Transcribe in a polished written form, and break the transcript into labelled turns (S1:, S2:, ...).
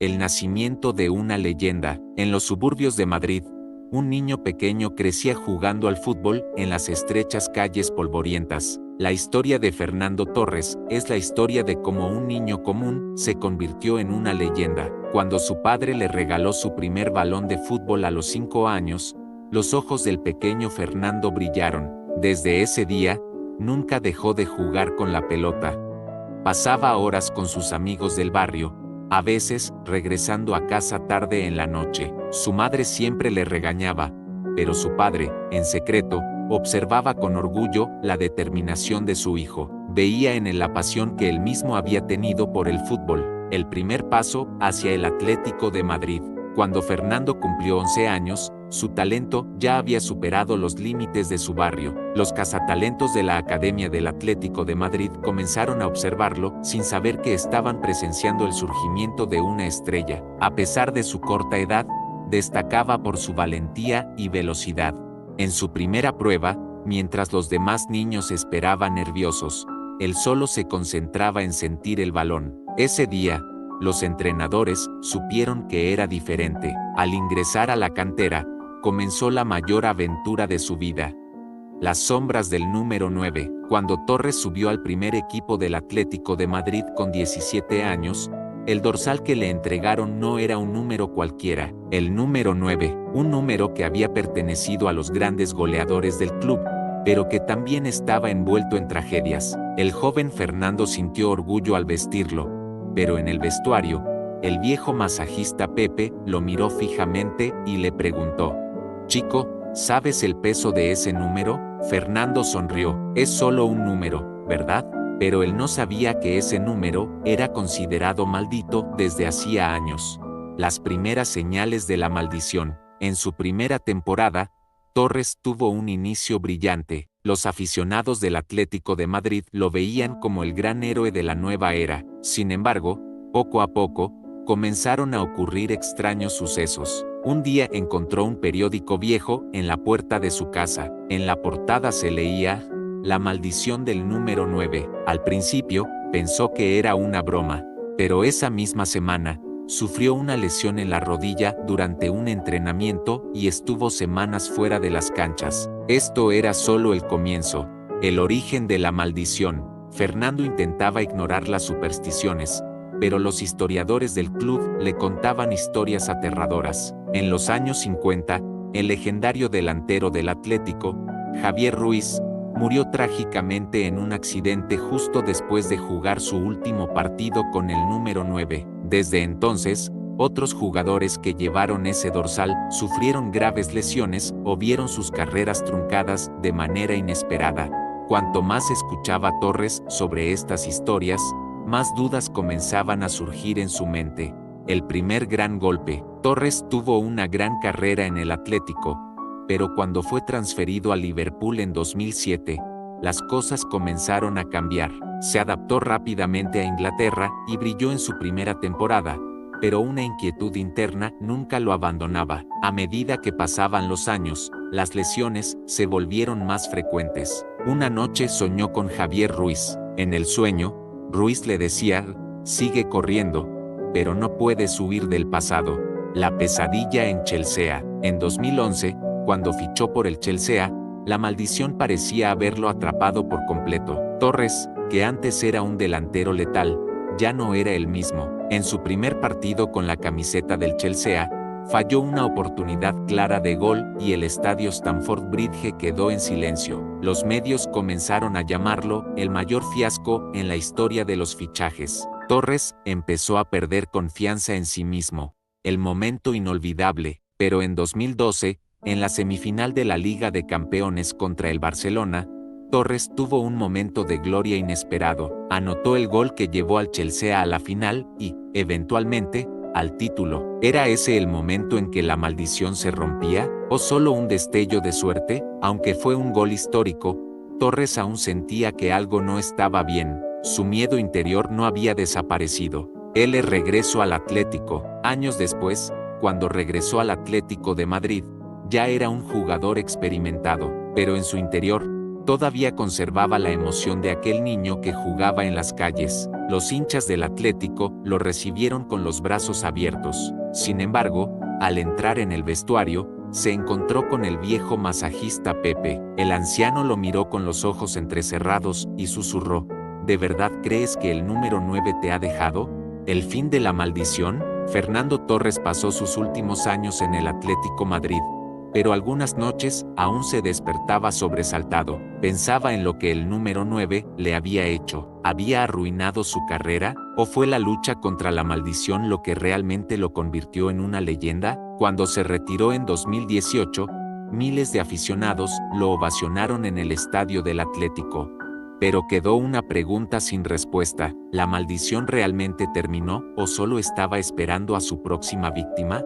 S1: El nacimiento de una leyenda. En los suburbios de Madrid, un niño pequeño crecía jugando al fútbol en las estrechas calles polvorientas. La historia de Fernando Torres es la historia de cómo un niño común se convirtió en una leyenda. Cuando su padre le regaló su primer balón de fútbol a los 5 años, los ojos del pequeño Fernando brillaron. Desde ese día, nunca dejó de jugar con la pelota. Pasaba horas con sus amigos del barrio, a veces regresando a casa tarde en la noche. Su madre siempre le regañaba, pero su padre, en secreto, observaba con orgullo la determinación de su hijo. Veía en él la pasión que él mismo había tenido por el fútbol, el primer paso hacia el Atlético de Madrid. Cuando Fernando cumplió 11 años, su talento ya había superado los límites de su barrio. Los cazatalentos de la Academia del Atlético de Madrid comenzaron a observarlo sin saber que estaban presenciando el surgimiento de una estrella. A pesar de su corta edad, destacaba por su valentía y velocidad. En su primera prueba, mientras los demás niños esperaban nerviosos, él solo se concentraba en sentir el balón. Ese día, los entrenadores supieron que era diferente. Al ingresar a la cantera, comenzó la mayor aventura de su vida. Las sombras del número 9. Cuando Torres subió al primer equipo del Atlético de Madrid con 17 años, el dorsal que le entregaron no era un número cualquiera, el número 9, un número que había pertenecido a los grandes goleadores del club, pero que también estaba envuelto en tragedias. El joven Fernando sintió orgullo al vestirlo, pero en el vestuario, el viejo masajista Pepe lo miró fijamente y le preguntó: «Chico, ¿sabes el peso de ese número?». Fernando sonrió. «Es solo un número, ¿verdad?». Pero él no sabía que ese número era considerado maldito desde hacía años. Las primeras señales de la maldición. En su primera temporada, Torres tuvo un inicio brillante. Los aficionados del Atlético de Madrid lo veían como el gran héroe de la nueva era. Sin embargo, poco a poco, comenzaron a ocurrir extraños sucesos. Un día encontró un periódico viejo en la puerta de su casa. En la portada se leía: «La maldición del número 9». Al principio, pensó que era una broma, pero esa misma semana, sufrió una lesión en la rodilla durante un entrenamiento y estuvo semanas fuera de las canchas. Esto era solo el comienzo, el origen de la maldición. Fernando intentaba ignorar las supersticiones, pero los historiadores del club le contaban historias aterradoras. En los años 50, el legendario delantero del Atlético, Javier Ruiz, murió trágicamente en un accidente justo después de jugar su último partido con el número 9. Desde entonces, otros jugadores que llevaron ese dorsal sufrieron graves lesiones o vieron sus carreras truncadas de manera inesperada. Cuanto más escuchaba Torres sobre estas historias, más dudas comenzaban a surgir en su mente. El primer gran golpe. Torres tuvo una gran carrera en el Atlético, pero cuando fue transferido a Liverpool en 2007, las cosas comenzaron a cambiar. Se adaptó rápidamente a Inglaterra y brilló en su primera temporada, pero una inquietud interna nunca lo abandonaba. A medida que pasaban los años, las lesiones se volvieron más frecuentes. Una noche soñó con Javier Ruiz. En el sueño, Ruiz le decía: «Sigue corriendo, pero no puedes huir del pasado». La pesadilla en Chelsea. En 2011, cuando fichó por el Chelsea, la maldición parecía haberlo atrapado por completo. Torres, que antes era un delantero letal, ya no era el mismo. En su primer partido con la camiseta del Chelsea, falló una oportunidad clara de gol y el estadio Stamford Bridge quedó en silencio. Los medios comenzaron a llamarlo el mayor fiasco en la historia de los fichajes. Torres empezó a perder confianza en sí mismo. El momento inolvidable, pero en 2012, en la semifinal de la Liga de Campeones contra el Barcelona, Torres tuvo un momento de gloria inesperado. Anotó el gol que llevó al Chelsea a la final y, eventualmente, al título. ¿Era ese el momento en que la maldición se rompía? ¿O solo un destello de suerte? Aunque fue un gol histórico, Torres aún sentía que algo no estaba bien. Su miedo interior no había desaparecido. Él regresó al Atlético. Años después, cuando regresó al Atlético de Madrid, ya era un jugador experimentado, pero en su interior, todavía conservaba la emoción de aquel niño que jugaba en las calles. Los hinchas del Atlético lo recibieron con los brazos abiertos. Sin embargo, al entrar en el vestuario, se encontró con el viejo masajista Pepe. El anciano lo miró con los ojos entrecerrados y susurró: ¿De verdad crees que el número 9 te ha dejado? ¿El fin de la maldición? Fernando Torres pasó sus últimos años en el Atlético Madrid, pero algunas noches aún se despertaba sobresaltado. Pensaba en lo que el número 9 le había hecho. ¿Había arruinado su carrera? ¿O fue la lucha contra la maldición lo que realmente lo convirtió en una leyenda? Cuando se retiró en 2018, miles de aficionados lo ovacionaron en el estadio del Atlético. Pero quedó una pregunta sin respuesta: ¿la maldición realmente terminó o solo estaba esperando a su próxima víctima?